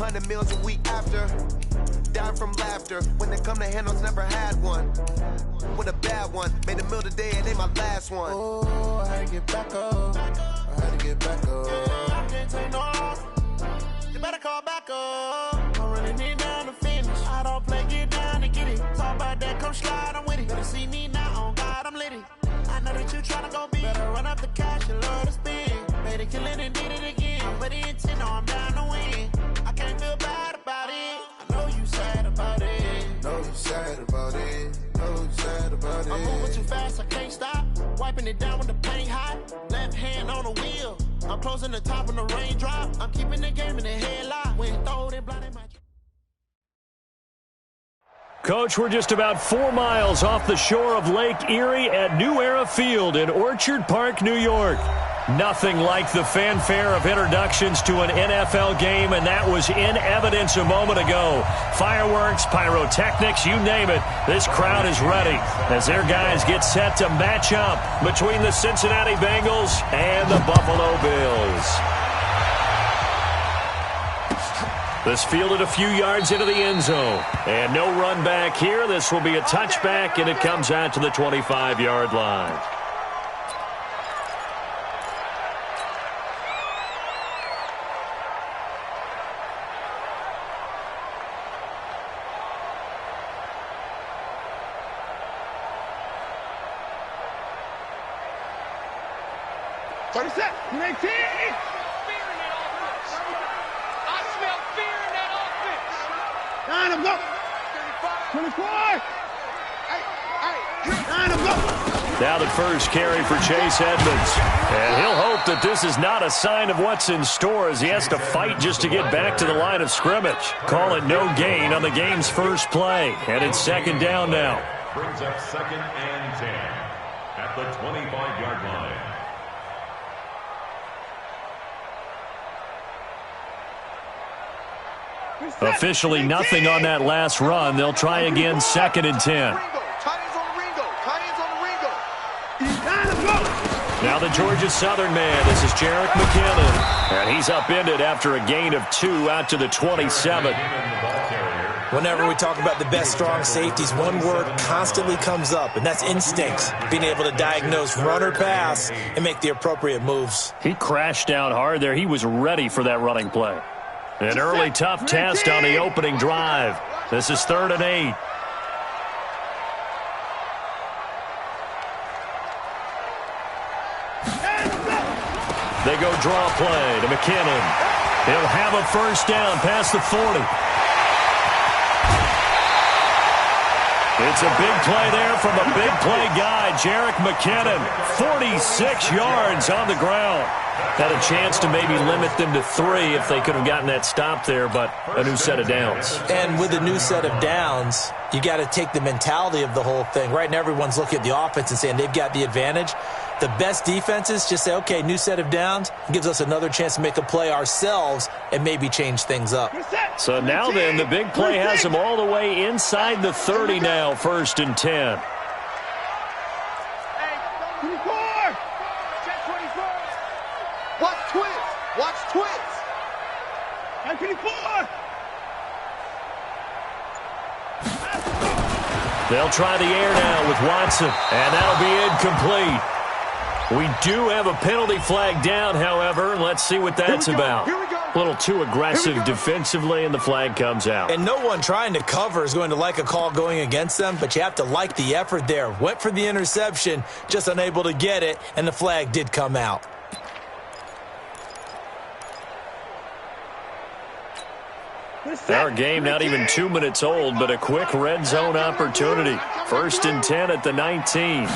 100 meals a week after. Die from laughter. When it come to handles, never had one. With a bad one. Made a meal today and they my last one. Oh, I had to get back up. I had to get back up. I can't take no loss. You better call back up. I'm running it down to finish. I don't play, get down to get it. Talk about that, come slide, I'm with it. Better see me now, on God, I'm litty. I know that you tryna go big. Better run up the cash, you love to spend. Made it, kill it, and did it again. I put it in 10, no, I'm down to win. I can't feel bad about it. I know you sad about it. Know you sad about it. Know you sad about it. I'm moving too fast, I can't stop. Wiping it down with the paint hot. Left hand on the wheel. I'm closing the top on the raindrop. I'm keeping the game in the headlock. When throwed and blinded my... Coach, we're just about 4 miles off the shore of Lake Erie at New Era Field in Orchard Park, New York. Nothing like the fanfare of introductions to an NFL game, and that was in evidence a moment ago. Fireworks, pyrotechnics, you name it. This crowd is ready as their guys get set to match up between the Cincinnati Bengals and the Buffalo Bills. This fielded a few yards into the end zone. And no run back here. This will be a touchback, and it comes out to the 25-yard line. Now the first carry for Chase Edmonds. And he'll hope that this is not a sign of what's in store as he has to fight just to get back to the line of scrimmage. Call it no gain on the game's first play. And it's second down now. Brings up 2nd and 10 at the 25-yard line. Officially nothing on that last run. They'll try again 2nd and 10. Now the Georgia Southern man. This is Jerick McKinnon. And he's upended after a gain of 2 out to the 27. Whenever we talk about the best strong safeties, one word constantly comes up, and that's instincts. Being able to diagnose run or pass and make the appropriate moves. He crashed down hard there. He was ready for that running play. An early tough test on the opening drive. This is 3rd and 8. They go draw play to McKinnon. He'll have a first down past the 40. It's a big play there from a big play guy, Jerick McKinnon. 46 yards on the ground. Had a chance to maybe limit them to 3 if they could have gotten that stop there, but a new set of downs. And with a new set of downs, you got to take the mentality of the whole thing. Right now, everyone's looking at the offense and saying they've got the advantage. The best defenses just say, okay, new set of downs. It gives us another chance to make a play ourselves and maybe change things up. So now then, the big play has them all the way inside the 30 now, 1st and 10. Watch twins. Watch twins. 24. They'll try the air now with Watson, and that'll be incomplete. We do have a penalty flag down, however, and let's see what that's about. A little too aggressive defensively, and the flag comes out. And no one trying to cover is going to like a call going against them, but you have to like the effort there. Went for the interception, just unable to get it, and the flag did come out. Our game not even 2 minutes old, but a quick red zone opportunity. 1st and 10 at the 19.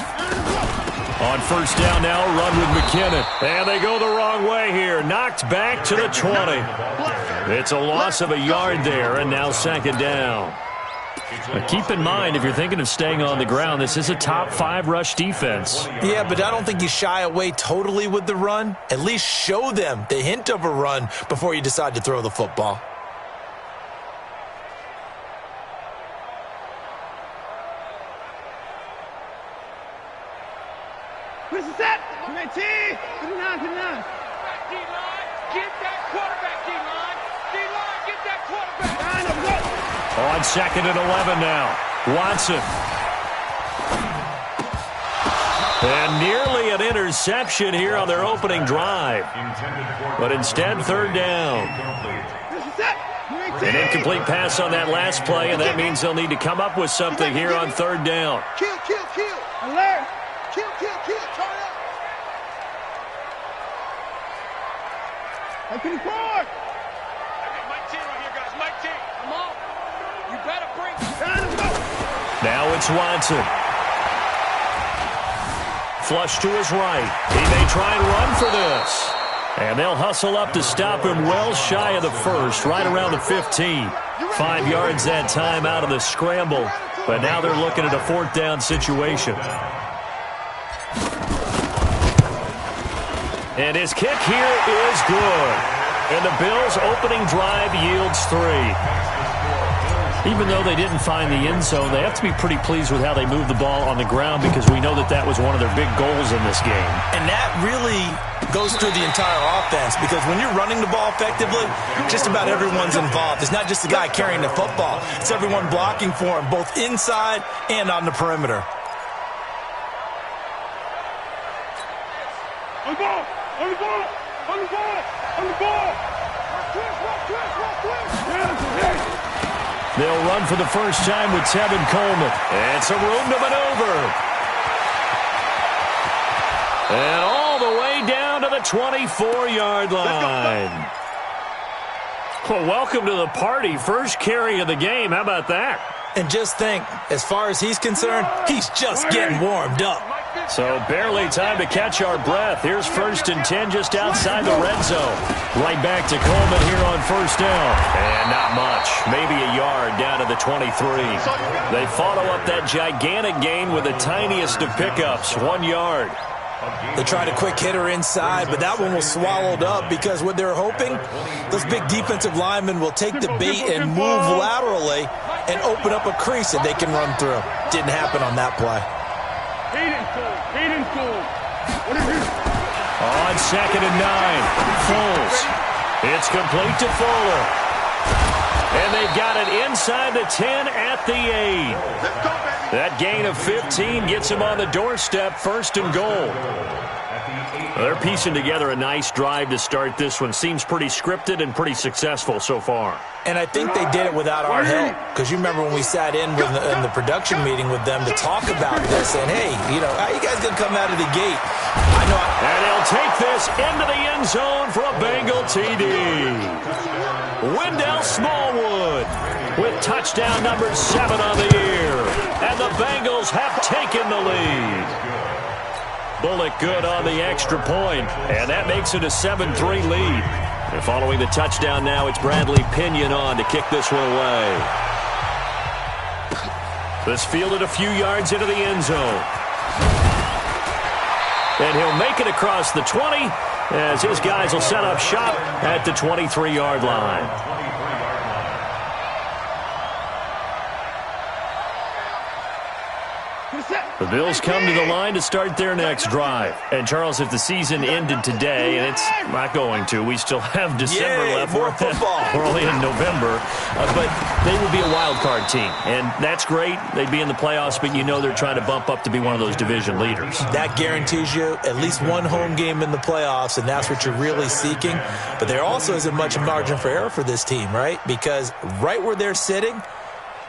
On first down now, a run with McKinnon. And they go the wrong way here. Knocked back to the 20. It's a loss of a yard there, and now 2nd down. But keep in mind, if you're thinking of staying on the ground, this is a top 5 rush defense. Yeah, but I don't think you shy away totally with the run. At least show them the hint of a run before you decide to throw the football. Where's the set? 19, 59, 59. Get that quarterback, D-line. D-line, get that On 2nd and 11 now. Watson. And nearly an interception here on their opening drive. But instead, 3rd down. An incomplete pass on that last play, and that means they'll need to come up with something here on 3rd down. Kill. Alert. Kill. Turn up. Hey, 54. Mike T right here, guys. Mike T. Come on. You better bring. Now it's Watson. Flush to his right. He may try and run for this. And they'll hustle up to stop him well shy of the first, right around the 15. 5 yards that time out of the scramble. But now they're looking at a 4th down situation. And his kick here is good. And the Bills' opening drive yields 3. Even though they didn't find the end zone, they have to be pretty pleased with how they moved the ball on the ground because we know that that was one of their big goals in this game. And that really goes through the entire offense because when you're running the ball effectively, just about everyone's involved. It's not just the guy carrying the football. It's everyone blocking for him, both inside and on the perimeter. On the ball. They'll run for the first time with Tevin Coleman. And some room to maneuver. And all the way down to the 24-yard line. Well, welcome to the party. First carry of the game. How about that? And just think, as far as he's concerned, he's just getting warmed up. So barely time to catch our breath. Here's 1st and 10 just outside the red zone. Right back to Coleman here on 1st down. And not much. Maybe a yard down to the 23. They follow up that gigantic gain with the tiniest of pickups, 1 yard. They tried a quick hitter inside, but that one was swallowed up because what they're hoping, those big defensive linemen will take the bait and move laterally and open up a crease that they can run through. Didn't happen on that play. On 2nd and 9, Foles. It's complete to Fuller. And they've got it inside the 10 at the 8. That gain of 15 gets them on the doorstep, 1st and goal. They're piecing together a nice drive to start this one. Seems pretty scripted and pretty successful so far. And I think they did it without our help. Because you remember when we sat in the production meeting with them to talk about this. And, hey, how you guys going to come out of the gate? And he'll take this into the end zone for a Bengal TD. Wendell Smallwood with touchdown number 7 on the year. And the Bengals have taken the lead. Bullock good on the extra point, and that makes it a 7-3 lead. And following the touchdown now, it's Bradley Pinion on to kick this one away. This fielded a few yards into the end zone. And he'll make it across the 20 as his guys will set up shop at the 23-yard line. The Bills come to the line to start their next drive. And, Charles, if the season ended today, and it's not going to, we still have December left. More football. We're only in November. But they would be a wild card team. And that's great. They'd be in the playoffs, but you know they're trying to bump up to be one of those division leaders. That guarantees you at least one home game in the playoffs, and that's what you're really seeking. But there also isn't much margin for error for this team, right? Because right where they're sitting,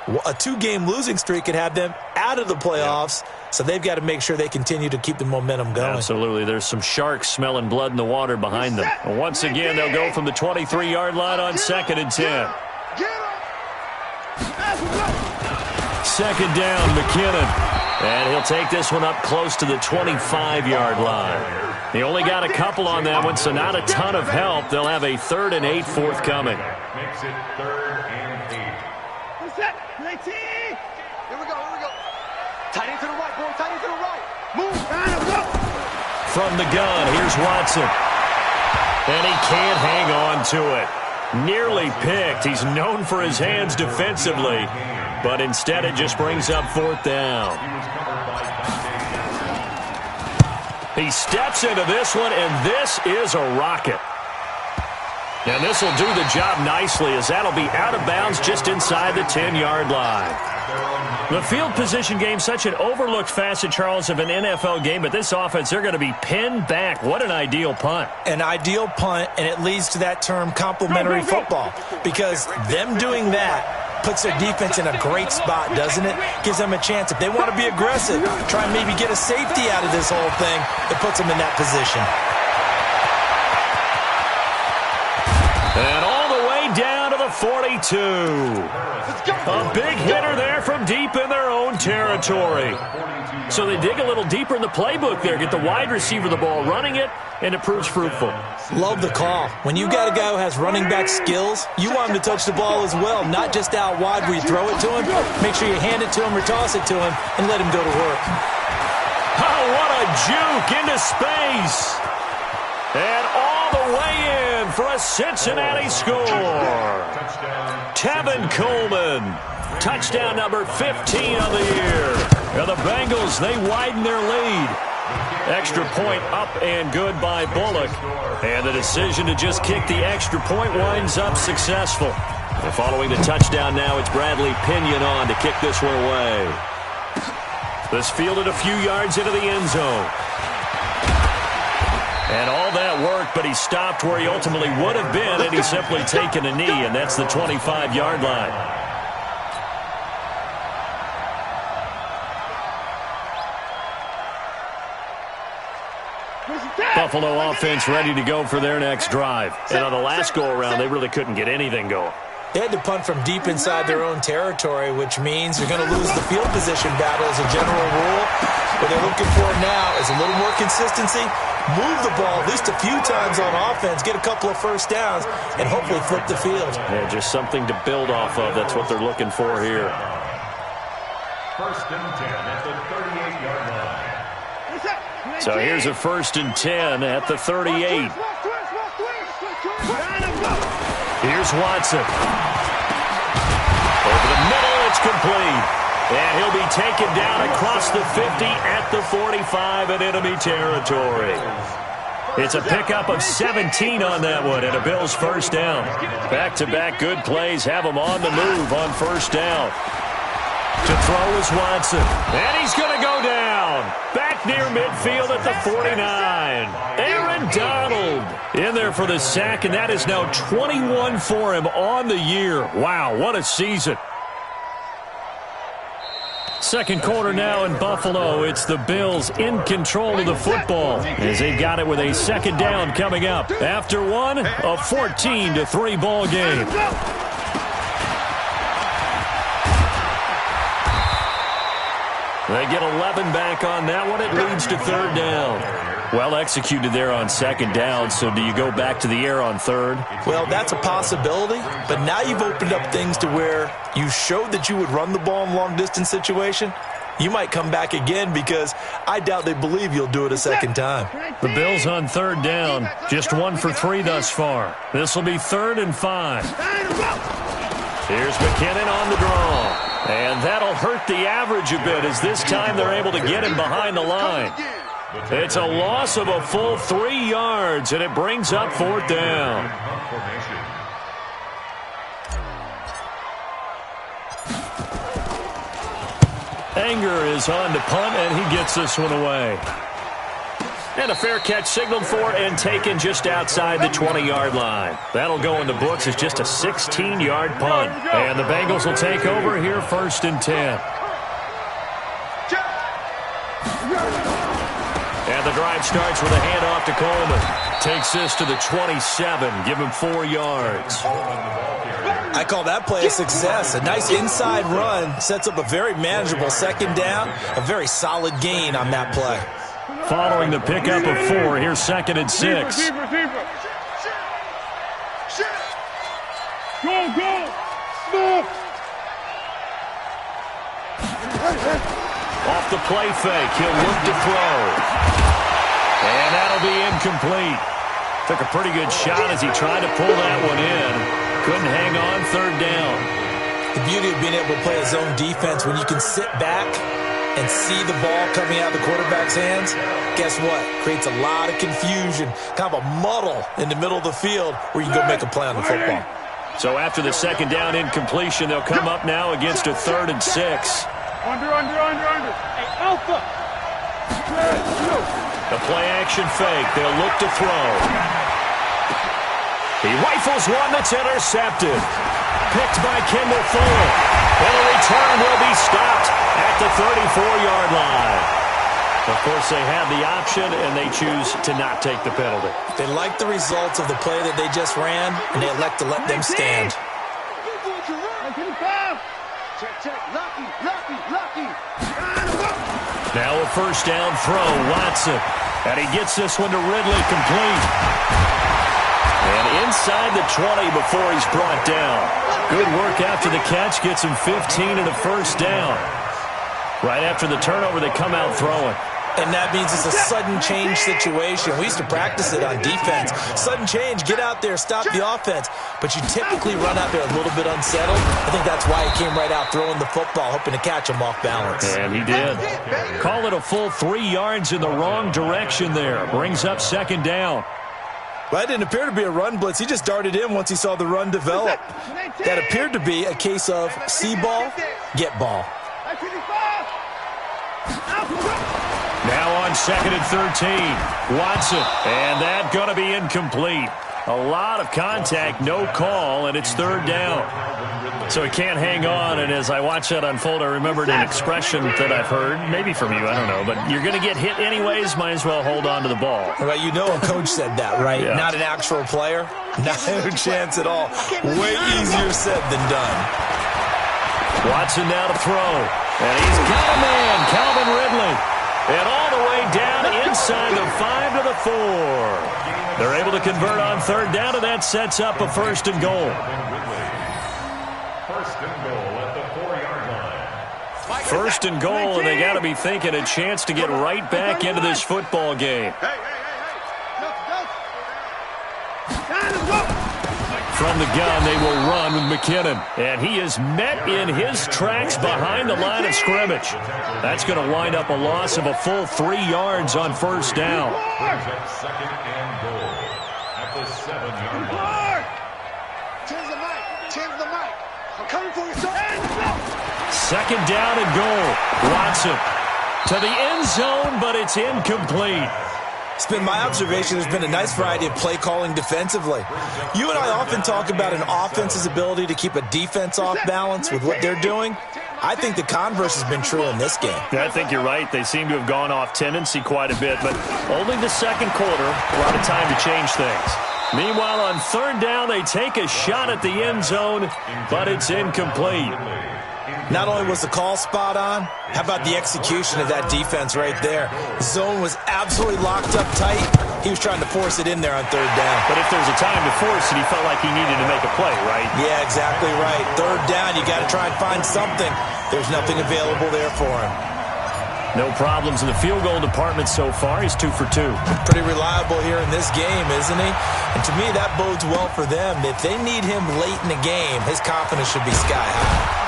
a 2-game losing streak could have them out of the playoffs. Yeah. So they've got to make sure they continue to keep the momentum going. Absolutely. There's some sharks smelling blood in the water behind them. And once again, they'll go from the 23-yard line on 2nd and 10. 2nd down, McKinnon. And he'll take this one up close to the 25-yard line. He only got a couple on that one, so not a ton of help. They'll have a 3rd and 8 forthcoming. Makes it 3rd and 8. Here we go. Tight end to the right, boy. Tight end to the right. Move. From the gun, here's Watson. And he can't hang on to it. Nearly picked. He's known for his hands defensively. But instead, it just brings up 4th down. He steps into this one, and this is a rocket. And this will do the job nicely, as that'll be out of bounds just inside the 10-yard line. The field position game, such an overlooked facet, Charles, of an NFL game, but this offense, they're going to be pinned back. What an ideal punt. An ideal punt, and it leads to that term complementary football, because them doing that puts their defense in a great spot, doesn't it? Gives them a chance. If they want to be aggressive, try and maybe get a safety out of this whole thing, it puts them in that position. And all the way down to the 42. A big hitter there from deep in their own territory. So they dig a little deeper in the playbook there, get the wide receiver the ball, running it, and it proves fruitful. Love the call. When you got a guy who has running back skills, you want him to touch the ball as well, not just out wide where you throw it to him. Make sure you hand it to him or toss it to him and let him go to work. Oh, what a juke into space. And all the way in for a Cincinnati score. Tevin Coleman, touchdown number 15 of the year. And the Bengals, they widen their lead. Extra point up and good by Bullock. And the decision to just kick the extra point winds up successful. And following the touchdown now, it's Bradley Pinion on to kick this one away. This fielded a few yards into the end zone. And all that worked, but he stopped where he ultimately would have been had he simply taken a knee, and that's the 25-yard line. Buffalo offense ready to go for their next drive. And on the last go-around, they really couldn't get anything going. They had to punt from deep inside their own territory, which means they're going to lose the field position battle as a general rule. What they're looking for now is a little more consistency, move the ball at least a few times on offense, get a couple of first downs, and hopefully flip the field. Yeah, just something to build off of. That's what they're looking for here. First and 10 at the 38-yard line. So here's a 1st and 10 at the 38. Here's Watson. Over the middle, it's complete. And he'll be taken down across the 50 at the 45 in enemy territory. It's a pickup of 17 on that one and a Bills first down. Back-to-back good plays have him on the move on first down. To throw is Watson. And he's going to go down. Back near midfield at the 49. Aaron Donald in there for the sack, and that is now 21 for him on the year. Wow, what a season. Second quarter now in Buffalo. It's the Bills in control of the football as they got it with a second down coming up. After one, a 14-3 ball game. They get 11 back on that one. It leads to third down. Well executed there on second down, so do you go back to the air on third? Well, that's a possibility, but now you've opened up things to where you showed that you would run the ball in long-distance situation. You might come back again because I doubt they believe you'll do it a second time. The Bills on third down, just 1 for 3 thus far. This will be 3rd and 5. Here's McKinnon on the draw. And that'll hurt the average a bit as this time they're able to get him behind the line. It's a loss of a full 3 yards, and it brings up 4th down. Anger is on to punt, and he gets this one away. And a fair catch signaled for and taken just outside the 20-yard line. That'll go in the books as just a 16-yard punt. And the Bengals will take over here 1st and 10. And the drive starts with a handoff to Coleman. Takes this to the 27, give him 4 yards. I call that play a success. A nice inside run sets up a very manageable second down. A very solid gain on that play. Following the pickup of 4, here's 2nd and 6. Go! Off the play fake, he'll look to throw. And that'll be incomplete. Took a pretty good shot as he tried to pull that one in. Couldn't hang on 3rd down. The beauty of being able to play a zone defense when you can sit back and see the ball coming out of the quarterback's hands, guess what? Creates a lot of confusion, kind of a muddle in the middle of the field where you can go make a play on the football. So after the second down incompletion, they'll come up now against a 3rd and 6. Under. Hey, Alpha. The play-action fake. They'll look to throw. He rifles one that's intercepted. Picked by Kendall Fuller. And the return will be stopped at the 34-yard line. Of course, they have the option, and they choose to not take the penalty. They like the results of the play that they just ran, and they elect to let them stand. Now a first down throw, Watson. And he gets this one to Ridley, complete. And inside the 20 before he's brought down. Good work after the catch, gets him 15 and a first down. Right after the turnover, they come out throwing. And that means it's a sudden change situation. We used to practice it on defense. Sudden change, get out there, stop the offense. But you typically run out there a little bit unsettled. I think that's why he came right out throwing the football, hoping to catch him off balance. And he did. Call it a full 3 yards in the wrong direction there. Brings up second down. Well, that didn't appear to be a run blitz. He just darted in once he saw the run develop. That appeared to be a case of see ball, get ball. Now on 2nd and 13, Watson, and that going to be incomplete. A lot of contact, no call, and it's 3rd down. So he can't hang on, and as I watch that unfold, I remembered an expression that I've heard, maybe from you, I don't know, but you're going to get hit anyways, might as well hold on to the ball. Well, you know a coach said that, right? Yeah. Not an actual player? Not a chance at all. Way easier said than done. Watson now to throw, and he's got a man, Calvin Ridley. And all the way down inside the 5 to the 4. They're able to convert on 3rd down, and that sets up a 1st and goal. 1st and goal at the 4-yard line. 1st and goal, and they got to be thinking a chance to get right back into this football game. From the gun, they will run with McKinnon. And he is met in his tracks behind the line of scrimmage. That's going to wind up a loss of a full 3 yards on 1st down. 2nd and goal at the 7-yard line. Change the mic. I'm coming for you, sir. 2nd down and goal. Watson to the end zone, but it's incomplete. It's been my observation there's been a nice variety of play calling defensively. You and I often talk about an offense's ability to keep a defense off balance with what they're doing. I think the converse has been true in this game. Yeah, I think you're right. They seem to have gone off tendency quite a bit, but only the second quarter, a lot of time to change things. Meanwhile, on 3rd down, they take a shot at the end zone, but it's incomplete. Not only was the call spot on, how about the execution of that defense right there? Zone was absolutely locked up tight. He was trying to force it in there on 3rd down. But if there's a time to force it, he felt like he needed to make a play, right? Yeah, exactly right. 3rd down, you got to try and find something. There's nothing available there for him. No problems in the field goal department so far. He's 2 for 2. Pretty reliable here in this game, isn't he? And to me, that bodes well for them. If they need him late in the game, his confidence should be sky high.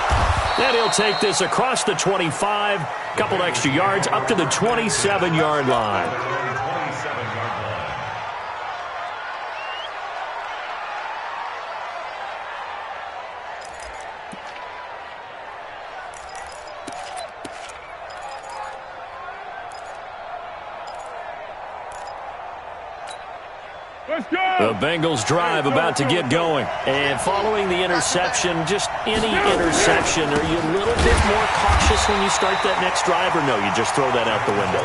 And he'll take this across the 25, couple extra yards, up to the 27-yard line. The Bengals drive about to get going. And following the interception, just any interception, are you a little bit more cautious when you start that next drive, or no, you just throw that out the window?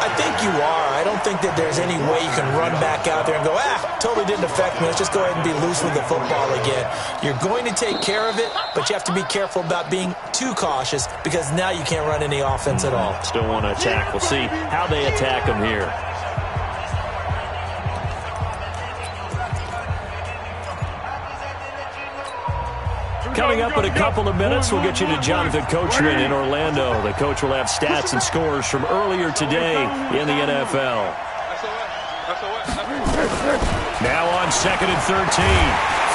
I think you are. I don't think that there's any way you can run back out there and go, totally didn't affect me. Let's just go ahead and be loose with the football again. You're going to take care of it, but you have to be careful about being too cautious because now you can't run any offense at all. Still want to attack. We'll see how they attack them here. Coming up in a couple of minutes, we'll get you to Jonathan Coachman in Orlando. The coach will have stats and scores from earlier today in the NFL. Now on 2nd and 13.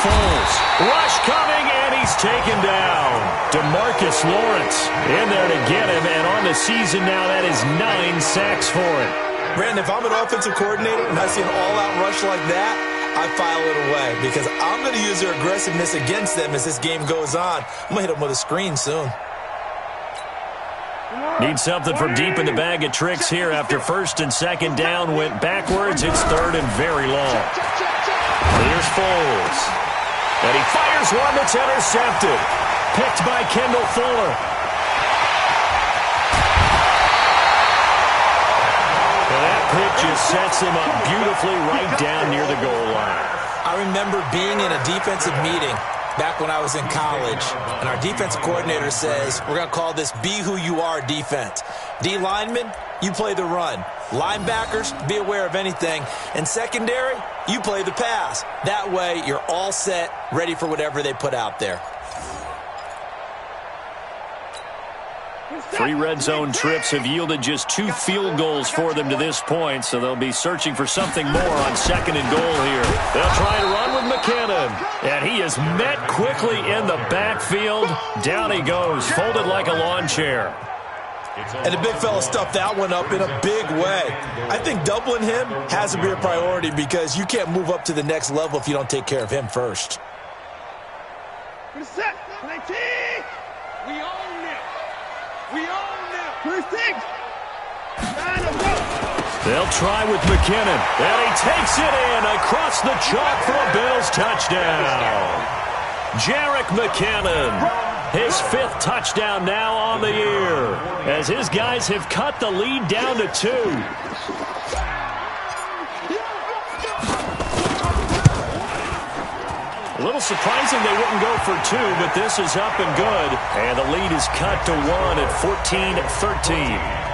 Foles. Rush coming, and he's taken down. DeMarcus Lawrence in there to get him, and on the season now, that is 9 sacks for him. Brandon, if I'm an offensive coordinator and I see an all-out rush like that, I file it away because I'm going to use their aggressiveness against them as this game goes on. I'm going to hit them with a screen soon. Need something from deep in the bag of tricks here after first and second down went backwards. It's third and very long. Here's Foles. And he fires one that's intercepted. Picked by Kendall Fuller. And that pick just sets him up beautifully right down near the goal line. I remember being in a defensive meeting back when I was in college, and our defensive coordinator says, we're going to call this be who you are defense. D linemen, you play the run. Linebackers, be aware of anything. And secondary, you play the pass. That way, you're all set, ready for whatever they put out there. 3 red zone trips have yielded just 2 field goals for them to this point, so they'll be searching for something more on second and goal here. They'll try to run with McKinnon, and he is met quickly in the backfield. Down he goes, folded like a lawn chair. And the big fella stuffed that one up in a big way. I think doubling him has to be a priority because you can't move up to the next level if you don't take care of him first. Set. 19. We own it. We own it. 26. They'll try with McKinnon. And he takes it in across the chalk for a Bills touchdown. Jerick McKinnon. His 5th touchdown now on the year as his guys have cut the lead down to 2. A little surprising they wouldn't go for 2, but this is up and good. And the lead is cut to 1 at 14-13.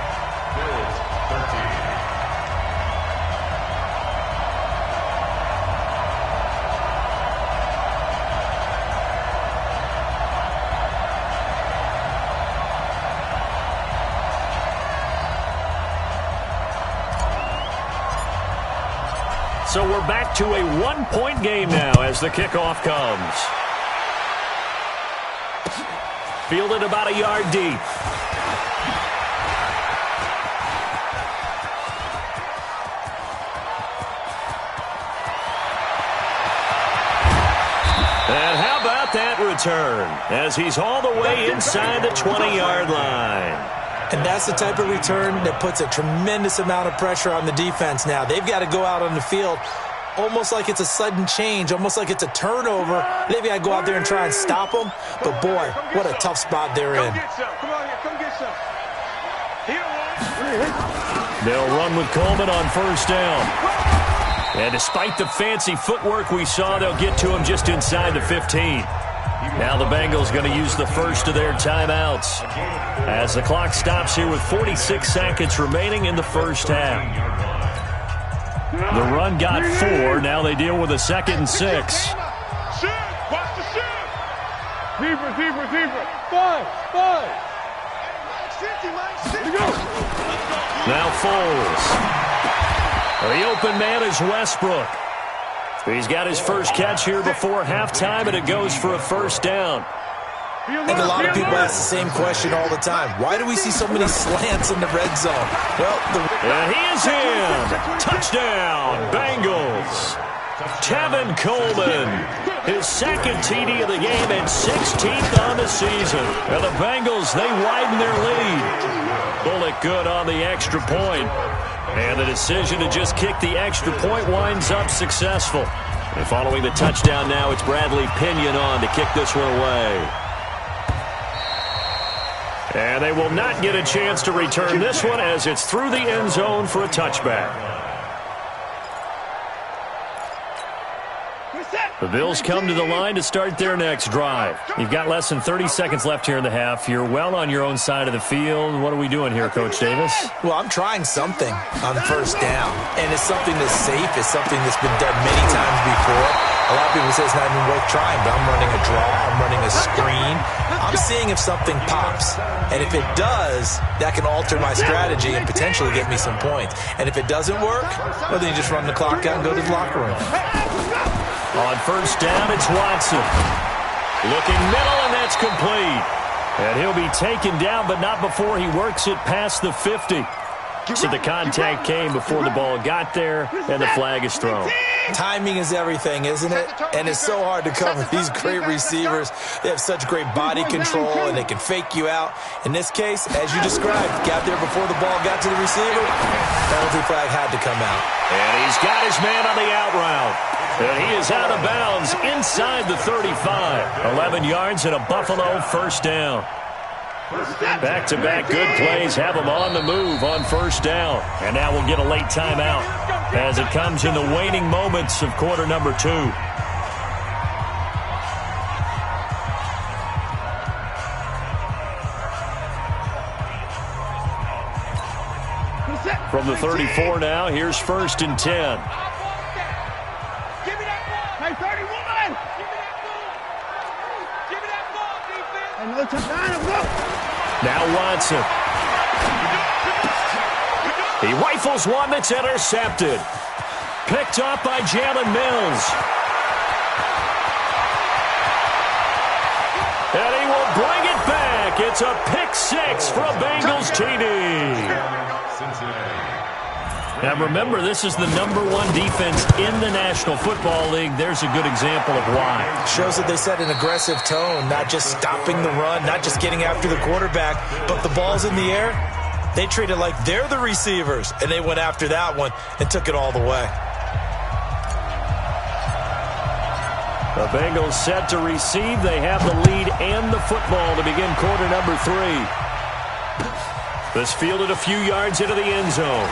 So we're back to a 1-point game now as the kickoff comes. Fielded about a yard deep. And how about that return as he's all the way inside the 20-yard line. And that's the type of return that puts a tremendous amount of pressure on the defense now. They've got to go out on the field almost like it's a sudden change, almost like it's a turnover. They've got to go out there and try and stop them. But, boy, what a tough spot they're in. Come on here. Come get some. They'll run with Coleman on first down. And despite the fancy footwork we saw, they'll get to him just inside the 15. Now the Bengals going to use the first of their timeouts as the clock stops here with 46 seconds remaining in the first half. The run got 4. Now they deal with a 2nd and 6. Shoot! Watch the shoot! Deeper. 5. Now Foles. The open man is Westbrook. He's got his first catch here before halftime, and it goes for a first down. I think a lot of people ask the same question all the time. Why do we see so many slants in the red zone? Well, and he is in. Touchdown, Bengals. Tevin Coleman, his 2nd TD of the game and 16th on the season. And the Bengals, they widen their lead. Bullock good on the extra point. And the decision to just kick the extra point winds up successful. And following the touchdown now, it's Bradley Pinion on to kick this one away. And they will not get a chance to return this one as it's through the end zone for a touchback. The Bills come to the line to start their next drive. You've got less than 30 seconds left here in the half. You're well on your own side of the field. What are we doing here, Coach Davis? Well, I'm trying something on first down, and it's something that's safe. It's something that's been done many times before. A lot of people say it's not even worth trying, but I'm running a draw. I'm running a screen. I'm seeing if something pops, and if it does, that can alter my strategy and potentially get me some points. And if it doesn't work, well, then you just run the clock out and go to the locker room. On first down, it's Watson. Looking middle, and that's complete. And he'll be taken down, but not before he works it past the 50. So the contact came before the ball got there, and the flag is thrown. Timing is everything, isn't it? And it's so hard to cover these great receivers. They have such great body control, and they can fake you out. In this case, as you described, got there before the ball got to the receiver. Penalty flag had to come out. And he's got his man on the out route. And he is out of bounds inside the 35. 11 yards and a Buffalo first down. Back-to-back good plays have them on the move on first down. And now we'll get a late timeout as it comes in the waning moments of quarter number 2. From the 34 now, here's 1st and 10. Give me that ball. Hey, 31. Give me that ball. Give me that ball, defense. And no touchdown. Now Watson. He rifles one that's intercepted. Picked up by Jalen Mills. And he will bring it back. It's a pick 6 for a Bengals TD. Now remember, this is the #1 defense in the National Football League. There's a good example of why. Shows that they set an aggressive tone, not just stopping the run, not just getting after the quarterback, but the ball's in the air. They treat it like they're the receivers, and they went after that one and took it all the way. The Bengals set to receive. They have the lead and the football to begin quarter number 3. This fielded a few yards into the end zone.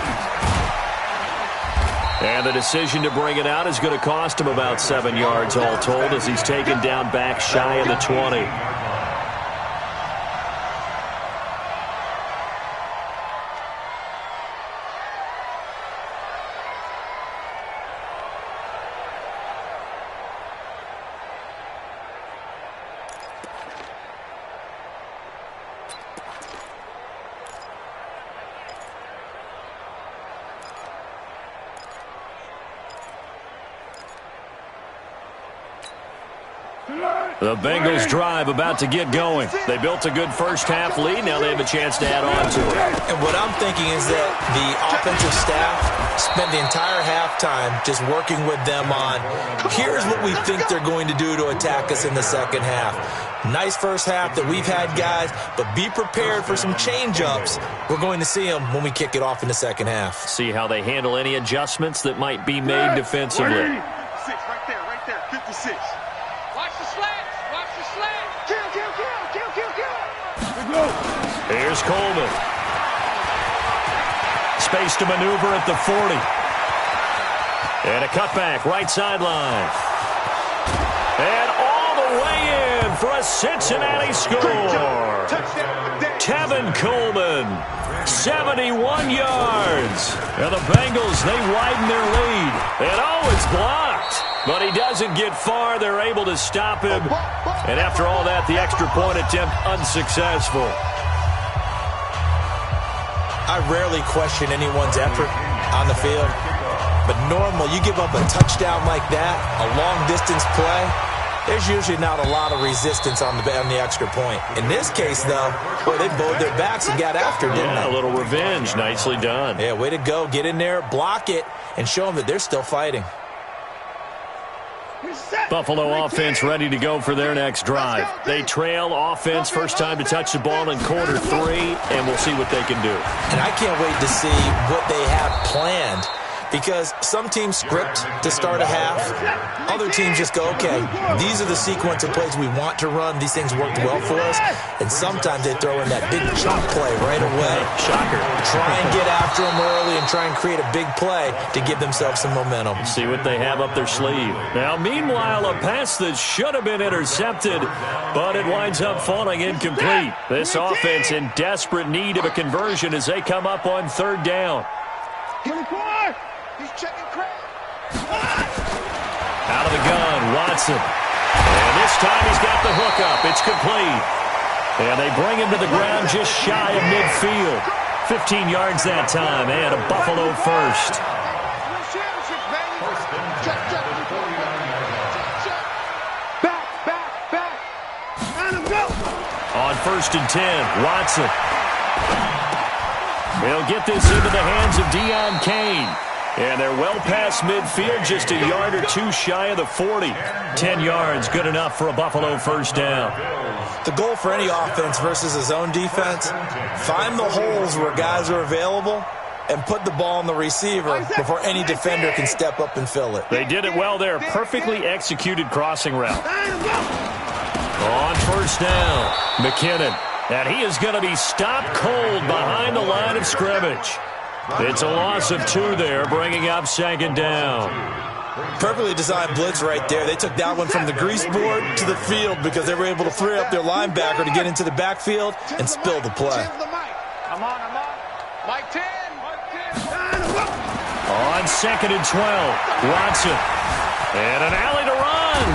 And the decision to bring it out is going to cost him about 7 yards all told as he's taken down back shy of the 20. The Bengals drive about to get going. They built a good first half lead. Now they have a chance to add on to it. And what I'm thinking is that the offensive staff spent the entire halftime just working with them on, here's what we think they're going to do to attack us in the second half. Nice first half that we've had, guys, but be prepared for some change-ups. We're going to see them when we kick it off in the second half. See how they handle any adjustments that might be made defensively. 56, right there, 56. Watch the slants, watch the slants. Kill. Here's Coleman. Space to maneuver at the 40. And a cutback, right sideline. And all the way in for a Cincinnati score. Kevin Coleman, 71 yards. And the Bengals, they widen their lead. And it's blocked. But he doesn't get far. They're able to stop him. And after all that, the extra point attempt unsuccessful. I rarely question anyone's effort on the field. But normal, you give up a touchdown like that, a long-distance play, there's usually not a lot of resistance on the extra point. In this case, though, boy, they bowed their backs and got after, didn't they? A little revenge. Nicely done. Yeah, way to go. Get in there, block it, and show them that they're still fighting. Buffalo offense ready to go for their next drive. They trail offense, first time to touch the ball in quarter 3, and we'll see what they can do. And I can't wait to see what they have planned, because some teams script to start a half. Other teams just go, okay, these are the sequence of plays we want to run. These things worked well for us. And sometimes they throw in that big chunk play right away. Shocker. Try and get after them early and try and create a big play to give themselves some momentum. See what they have up their sleeve. Now, meanwhile, a pass that should have been intercepted, but it winds up falling incomplete. This offense in desperate need of a conversion as they come up on third down. He's checking crap. Out of the gun, Watson. And this time he's got the hookup. It's complete. And they bring him to the ground just shy of midfield. 15 yards that time, and a Buffalo first. Back. Let him go. On 1st and 10, Watson. He'll get this into the hands of Deion Kane. And they're well past midfield, just a yard or two shy of the 40. 10 yards, good enough for a Buffalo first down. The goal for any offense versus a zone defense, find the holes where guys are available and put the ball on the receiver before any defender can step up and fill it. They did it well there. Perfectly executed crossing route. On first down, McKinnon. And he is going to be stopped cold behind the line of scrimmage. It's a loss of 2 there, bringing up 2nd down. Perfectly designed blitz right there. They took that one from the grease board to the field because they were able to free up their linebacker to get into the backfield and spill the play. I'm on. Mike 10. On 2nd and 12, Watson. And an alley to run.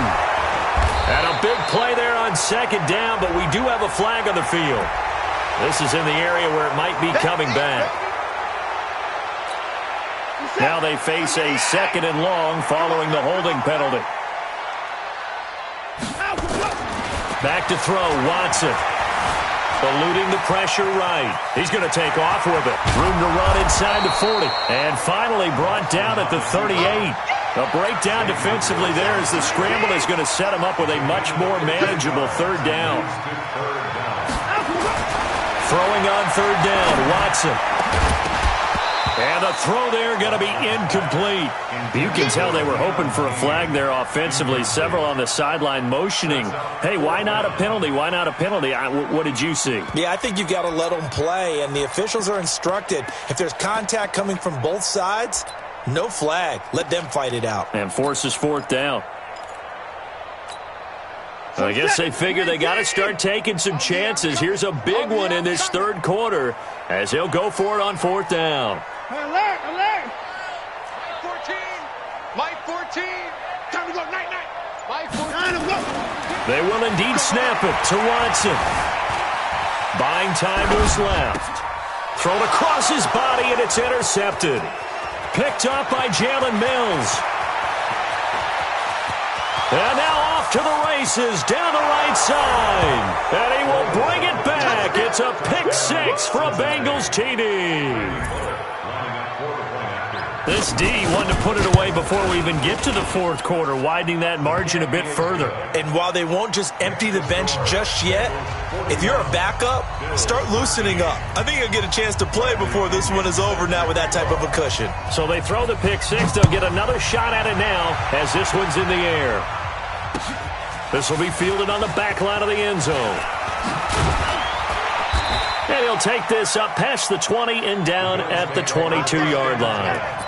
And a big play there on 2nd down, but we do have a flag on the field. This is in the area where it might be coming back. Now they face a 2nd and long following the holding penalty. Back to throw, Watson. Eluding the pressure right. He's going to take off with it. Room to run inside the 40. And finally brought down at the 38. A breakdown defensively there as the scramble is going to set him up with a much more manageable 3rd down. Throwing on 3rd down, Watson. And the throw there going to be incomplete. You can tell they were hoping for a flag there offensively. Several on the sideline motioning, hey, why not a penalty? Why not a penalty? What did you see? Yeah, I think you've got to let them play, and the officials are instructed. If there's contact coming from both sides, no flag. Let them fight it out. And forces 4th down. I guess they figure they got to start taking some chances. Here's a big one in this 3rd quarter as he'll go for it on 4th down. Alert! Mike 14! Time to go, night! Mike 14! They will indeed snap it to Watson. Buying time to his left. Thrown across his body, and it's intercepted. Picked up by Jalen Mills. And now off to the races down the right side. And he will bring it back. It's a pick 6 for a Bengals TD. This D wanted to put it away before we even get to the 4th quarter, widening that margin a bit further. And while they won't just empty the bench just yet, if you're a backup, start loosening up. I think you'll get a chance to play before this one is over now with that type of a cushion. So they throw the pick 6. They'll get another shot at it now as this one's in the air. This will be fielded on the back line of the end zone. And he'll take this up past the 20 and down at the 22-yard line.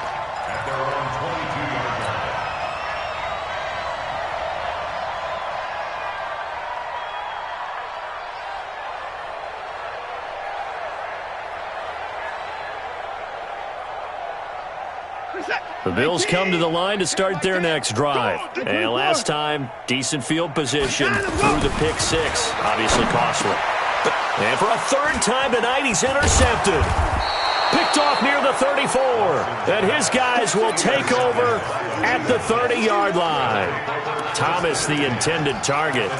The Bills come to the line to start their next drive. And last time, decent field position through the pick 6. Obviously costly. And for a 3rd time tonight, he's intercepted. Picked off near the 34. And his guys will take over at the 30-yard line. Thomas, the intended target.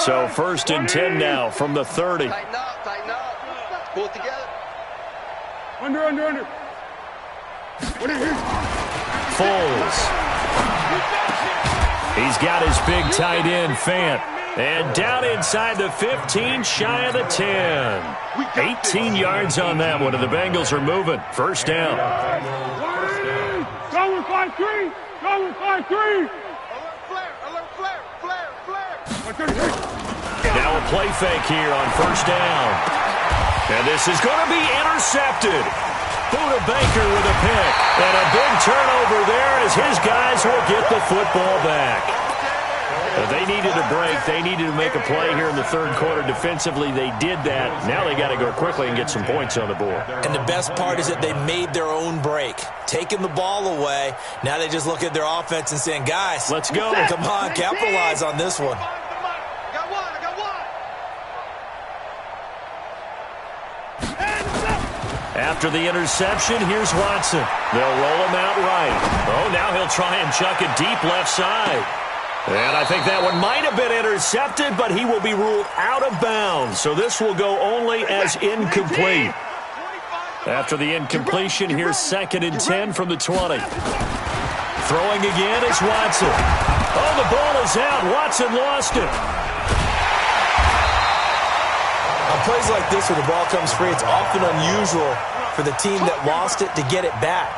So 1st and 10 now from the 30. Tighten up. Pull it together. Under. Foles. He's got his big tight end, Fant. And down inside the 15, shy of the 10. 18 yards on that one, and the Bengals are moving. First down. Go with 5-3. Alert flare. Now a play fake here on first down. And this is going to be intercepted. Buda Baker with a pick. And a big turnover there as his guys will get the football back. They needed a break. They needed to make a play here in the 3rd quarter. Defensively, they did that. Now they got to go quickly and get some points on the board. And the best part is that they made their own break. Taking the ball away. Now they just look at their offense and saying, guys, let's go. Come on, capitalize on this one. I got one. After the interception, here's Watson. They'll roll him out right. Oh, now he'll try and chuck it deep left side. And I think that one might have been intercepted, but he will be ruled out of bounds. So this will go only as incomplete. After the incompletion, here's 2nd and 10 from the 20. Throwing again is Watson. Oh, the ball is out. Watson lost it. On plays like this where the ball comes free, it's often unusual for the team that lost it to get it back.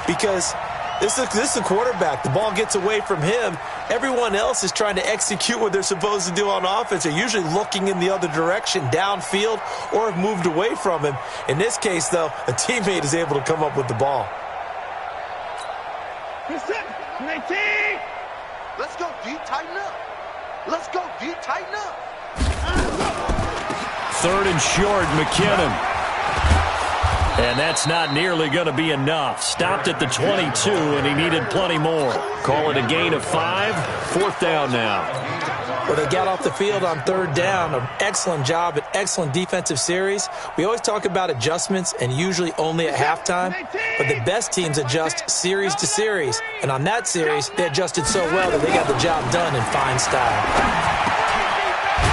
Because this is the quarterback. The ball gets away from him. Everyone else is trying to execute what they're supposed to do on offense. They're usually looking in the other direction, downfield, or have moved away from him. In this case, though, a teammate is able to come up with the ball. Let's go, D. Tighten up. Let's go, D. Tighten up. 3rd and short, McKinnon. And that's not nearly going to be enough. Stopped at the 22, and he needed plenty more. Call it a gain of 5. 4th down now. Well, they got off the field on 3rd down. An excellent job, an excellent defensive series. We always talk about adjustments, and usually only at halftime. But the best teams adjust series to series. And on that series, they adjusted so well that they got the job done in fine style.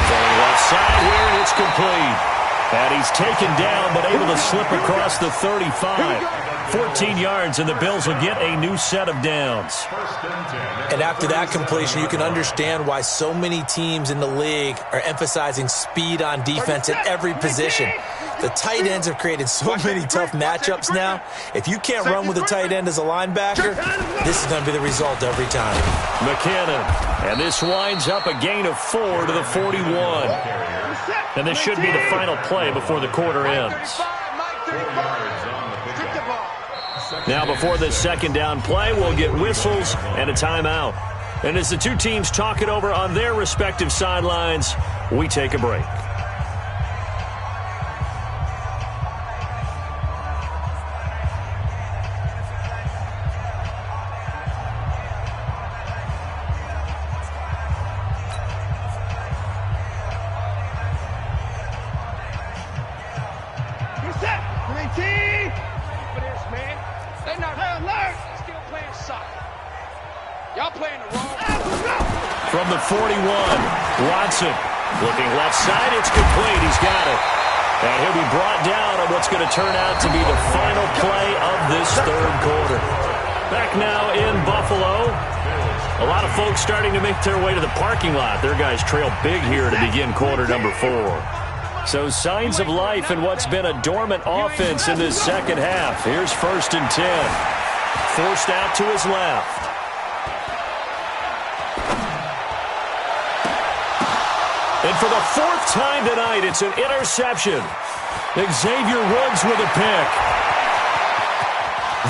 Going left side here, it's complete. And he's taken down, but able to slip across the 35. 14 yards, and the Bills will get a new set of downs. And after that completion, you can understand why so many teams in the league are emphasizing speed on defense at every position. The tight ends have created so many tough matchups now. If you can't run with a tight end as a linebacker, this is going to be the result every time. McKinnon, and this winds up a gain of 4 to the 41. And this should be the final play before the quarter ends. Now before this 2nd down play, we'll get whistles and a timeout. And as the two teams talk it over on their respective sidelines, we take a break. From the 41, Watson looking left side. It's complete. He's got it. And he'll be brought down on what's going to turn out to be the final play of this 3rd quarter. Back now in Buffalo. A lot of folks starting to make their way to the parking lot. Their guys trail big here to begin quarter number 4. So signs of life in what's been a dormant offense in this 2nd half. Here's 1st and 10. Forced out to his left. And for the 4th time tonight, it's an interception. Xavier Woods with a pick.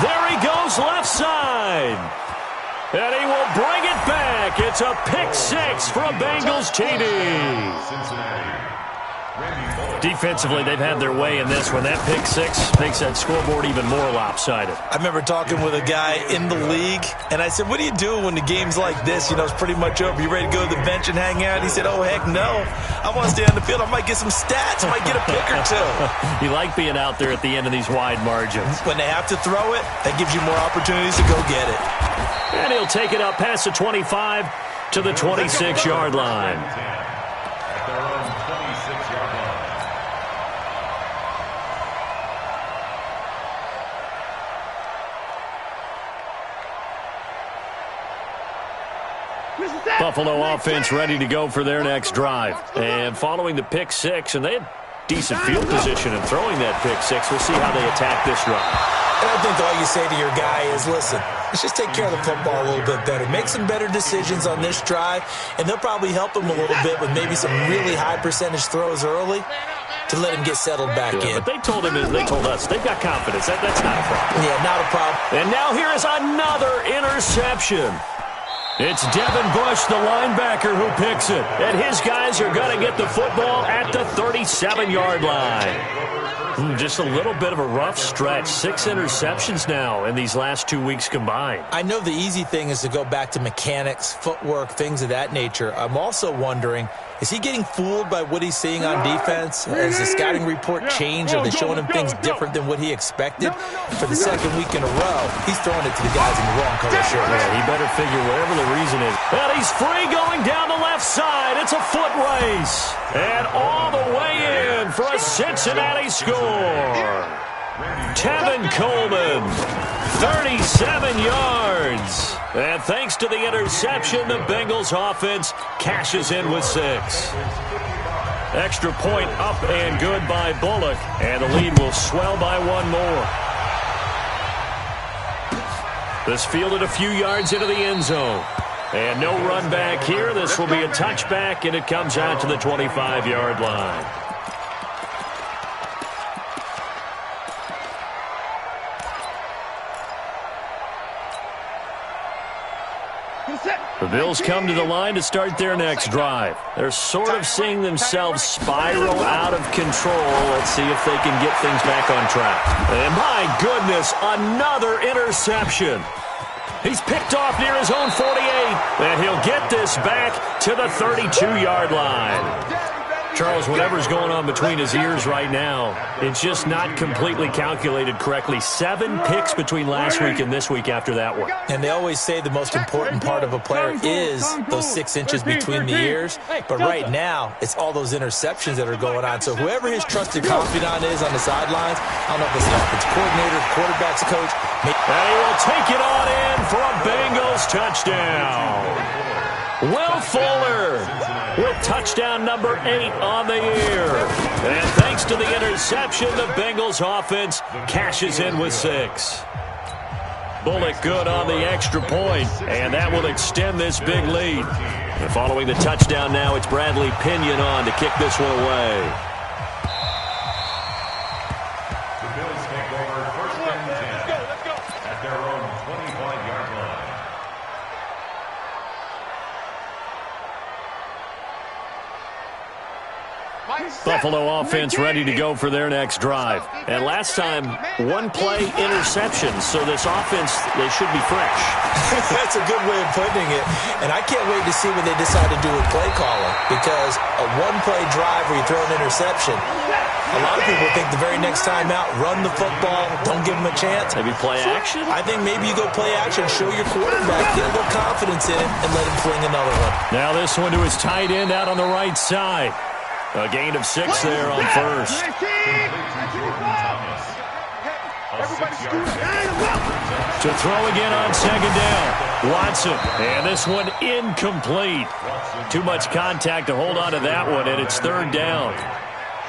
There he goes left side. And he will bring it back. It's a pick 6 for a Bengals TD. Defensively, they've had their way in this one. That pick 6 makes that scoreboard even more lopsided. I remember talking with a guy in the league, and I said, what do you do when the game's like this? You know, it's pretty much over. You ready to go to the bench and hang out? He said, oh, heck no. I want to stay on the field. I might get some stats. I might get a pick or 2. You like being out there at the end of these wide margins. When they have to throw it, that gives you more opportunities to go get it. And he'll take it up past the 25 to the 26-yard line. Buffalo offense ready to go for their next drive. And following the pick 6, and they had decent field position in throwing that pick 6. We'll see how they attack this drive. And I think all you say to your guy is, listen, let's just take care of the football a little bit better. Make some better decisions on this drive, and they'll probably help him a little bit with maybe some really high percentage throws early to let him get settled back in. But they told us, they've got confidence. That's not a problem. Yeah, not a problem. And now here is another interception. It's Devin Bush, the linebacker, who picks it. And his guys are going to get the football at the 37-yard line. Just a little bit of a rough stretch. 6 interceptions now in these last 2 weeks combined. I know the easy thing is to go back to mechanics, footwork, things of that nature. I'm also wondering, is he getting fooled by what he's seeing on defense? Has the scouting report changed? Are they showing him things different than what he expected? For the 2nd week in a row, he's throwing it to the guys in the wrong color shirt. Yeah, he better figure whatever the reason is. And he's free going down the left side. It's a foot race. And all the way in for a Cincinnati score. Tevin Coleman, 37 yards. And thanks to the interception, the Bengals offense cashes in with 6. Extra point up and good by Bullock. And the lead will swell by 1 more. This fielded a few yards into the end zone. And no run back here. This will be a touchback, and it comes out to the 25-yard line. The Bills come to the line to start their next drive. They're sort of seeing themselves spiral out of control. Let's see if they can get things back on track. And my goodness, another interception. He's picked off near his own 48, and he'll get this back to the 32-yard line. Charles, whatever's going on between his ears right now, it's just not completely calculated correctly. 7 picks between last week and this week after that one. And they always say the most important part of a player is those 6 inches between the ears. But right now, it's all those interceptions that are going on. So whoever his trusted confidant is on the sidelines, I don't know if it's the offensive coordinator, quarterback's coach. And he will take it on in for a Bengals touchdown. Will Fuller with touchdown number 8 on the year. And thanks to the interception, the Bengals offense cashes in with 6. Bullock good on the extra point, and that will extend this big lead. And following the touchdown now, it's Bradley Pinion on to kick this one away. The Bills take over 1st and 10 at their own 25-yard line. Buffalo offense ready to go for their next drive. And last time, 1-play interception, so this offense, they should be fresh. That's a good way of putting it. And I can't wait to see what they decide to do with play calling, because a 1-play drive where you throw an interception, a lot of people think the very next time out, run the football, don't give them a chance. Maybe play action? I think maybe you go play action, show your quarterback, get a little confidence in him, and let him fling another one. Now this one to his tight end out on the right side. A gain of 6 there on first. To throw again on second down. Watson. And this one incomplete. Too much contact to hold on to that one, and it's 3rd down.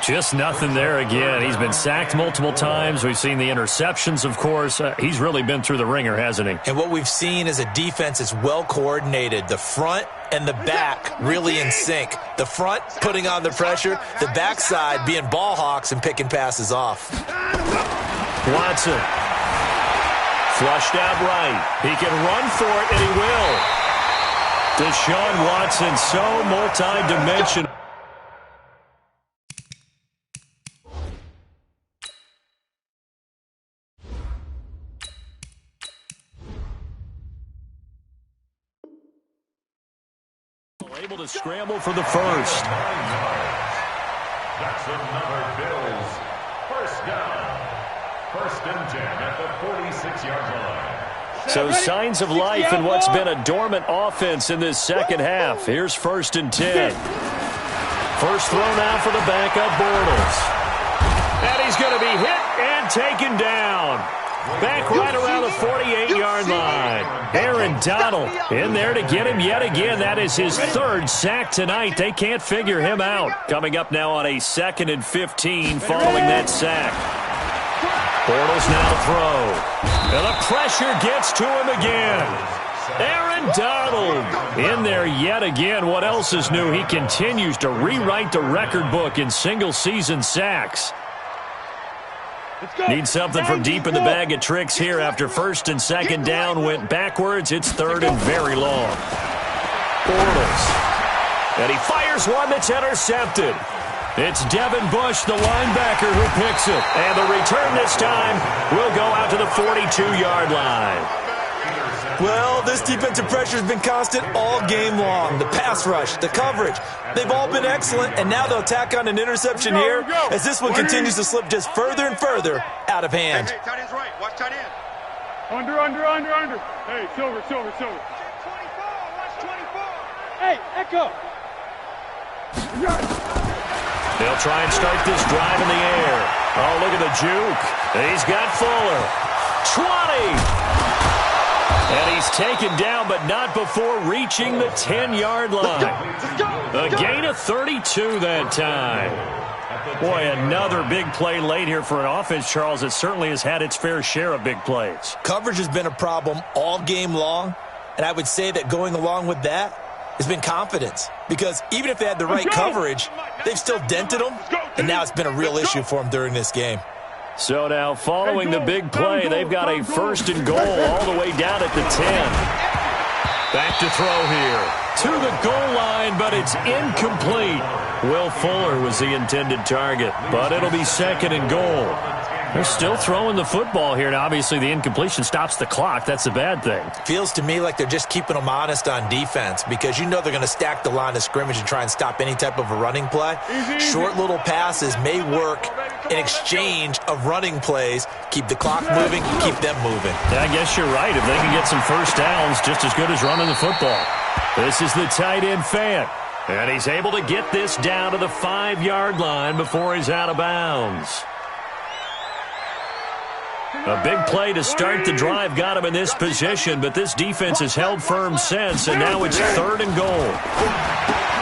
Just nothing there again. He's been sacked multiple times. We've seen the interceptions, of course. He's really been through the ringer, hasn't he? And what we've seen is a defense that's well coordinated. The front and the back really in sync. The front putting on the pressure. The backside being ball hawks and picking passes off. Watson. Flushed out right. He can run for it, and he will. Deshaun Watson, so multi-dimensional. Able to scramble for the first. That's another Bills. 1st down. 1st and 10 at the 46-yard line. So signs of life in what's been a dormant offense in this second half. Here's 1st and 10. First throw now for the backup Bortles. And he's going to be hit and taken down. Back right around the 48-yard line. Aaron Donald in there to get him yet again. That is his 3rd sack tonight. They can't figure him out. Coming up now on a 2nd and 15 following that sack. Bortles now to throw. And the pressure gets to him again. Aaron Donald in there yet again. What else is new? He continues to rewrite the record book in single-season sacks. Need something from deep in the bag of tricks here after 1st and 2nd down went backwards. It's 3rd and very long. Bortles. And he fires one that's intercepted. It's Devin Bush, the linebacker, who picks it. And the return this time will go out to the 42-yard line. Well, this defensive pressure has been constant all game long. The pass rush, the coverage, they've all been excellent, and now they'll tack on an interception here as this one continues to slip just further and further out of hand. Hey, tight end's right. Watch tight end. Under. Hey, silver. Back up. They'll try and start this drive in the air. Oh, look at the juke. He's got Fuller. 20. And he's taken down, but not before reaching the 10-yard line. A gain of 32 that time. Boy, another big play late here for an offense, Charles, that certainly has had its fair share of big plays. Coverage has been a problem all game long, and I would say that going along with that has been confidence. Because even if they had the right coverage, they've still dented them, and now it's been a real issue for them during this game. So now, following the big play, they've got a 1st and goal all the way down at the 10. Back to throw here. To the goal line, but it's incomplete. Will Fuller was the intended target, but it'll be 2nd and goal. They're still throwing the football here, and obviously the incompletion stops the clock. That's the bad thing. Feels to me like they're just keeping them honest on defense because you know they're going to stack the line of scrimmage and try and stop any type of a running play. Short little passes may work in exchange of running plays. Keep the clock moving, keep them moving. Yeah, I guess you're right. If they can get some first downs, just as good as running the football. This is the tight end Fant, and he's able to get this down to the 5-yard line before he's out of bounds. A big play to start the drive got him in this position, but this defense has held firm since, and now it's 3rd and goal.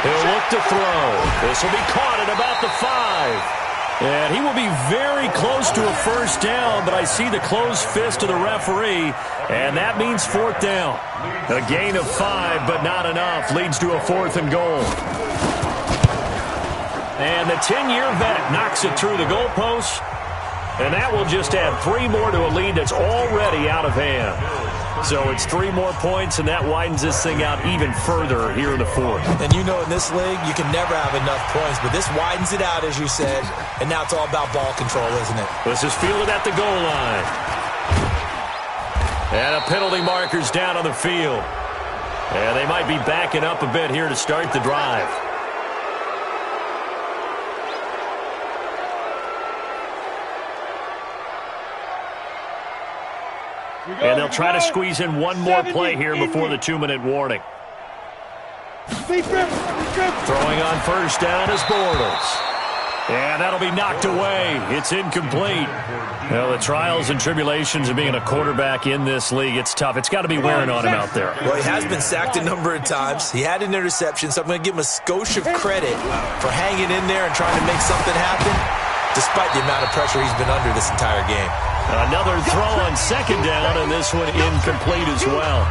He'll look to throw. This will be caught at about the 5. And he will be very close to a first down, but I see the closed fist of the referee, and that means 4th down. A gain of 5, but not enough, leads to a 4th and goal. And the 10-year vet knocks it through the goalpost. And that will just add 3 more to a lead that's already out of hand. So it's 3 more points, and that widens this thing out even further here in the 4th. And you know in this league, you can never have enough points, but this widens it out, as you said, and now it's all about ball control, isn't it? This is fielded at the goal line. And a penalty marker's down on the field. And they might be backing up a bit here to start the drive. And they'll try to squeeze in one more play here before the 2-minute warning. Throwing on first down is Bortles. And that'll be knocked away. It's incomplete. Well, the trials and tribulations of being a quarterback in this league, it's tough. It's got to be wearing on him out there. Well, he has been sacked a number of times. He had an interception, so I'm going to give him a skosh of credit for hanging in there and trying to make something happen, despite the amount of pressure he's been under this entire game. Another throw on 2nd down, and this one incomplete as well.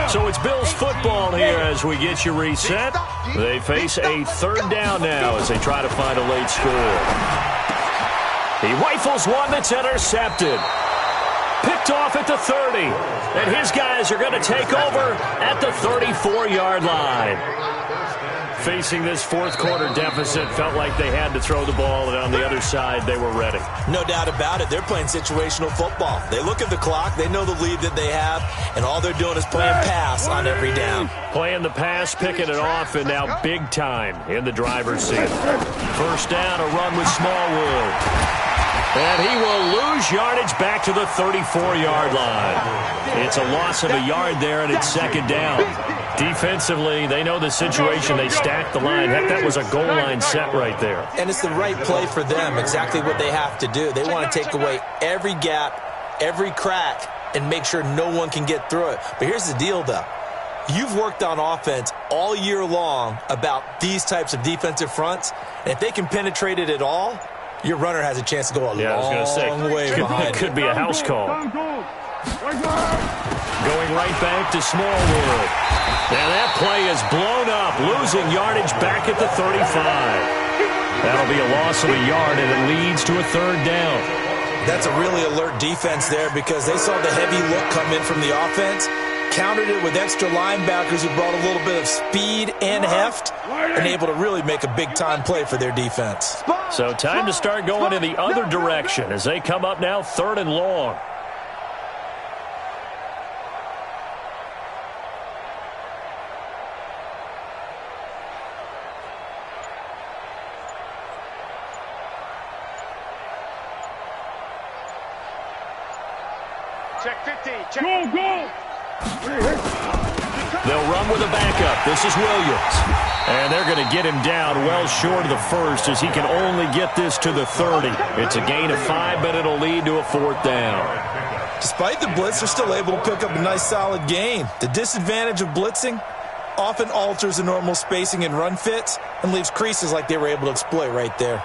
So it's Bills football here as we get you reset. They face a 3rd down now as they try to find a late score. He rifles one that's intercepted. Picked off at the 30. And his guys are going to take over at the 34-yard line. Facing this 4th quarter deficit, felt like they had to throw the ball, and on the other side, they were ready. No doubt about it. They're playing situational football. They look at the clock, they know the lead that they have, and all they're doing is playing pass on every down. Playing the pass, picking it off, and now big time in the driver's seat. First down, a run with Smallwood. And he will lose yardage back to the 34-yard line. It's a loss of a yard there, and it's 2nd down. Defensively, they know the situation. They stack the line. Heck, that was a goal line set right there. And it's the right play for them, exactly what they have to do. They want to take away every gap, every crack, and make sure no one can get through it. But here's the deal, though. You've worked on offense all year long about these types of defensive fronts, and if they can penetrate it at all, your runner has a chance to go a long way behind. It could be a house call. Going right back to Smallwood. And that play is blown up, losing yardage back at the 35. That'll be a loss of a yard, and it leads to a 3rd down. That's a really alert defense there because they saw the heavy look come in from the offense, countered it with extra linebackers who brought a little bit of speed and heft, and able to really make a big-time play for their defense. So time to start going in the other direction as they come up now 3rd and long. Check 15. Check. Go, go. They'll run with a backup. This is Williams. And they're going to get him down well short of the first as he can only get this to the 30. It's a gain of 5, but it'll lead to a 4th down. Despite the blitz, they're still able to pick up a nice solid gain. The disadvantage of blitzing often alters the normal spacing and run fits and leaves creases like they were able to exploit right there.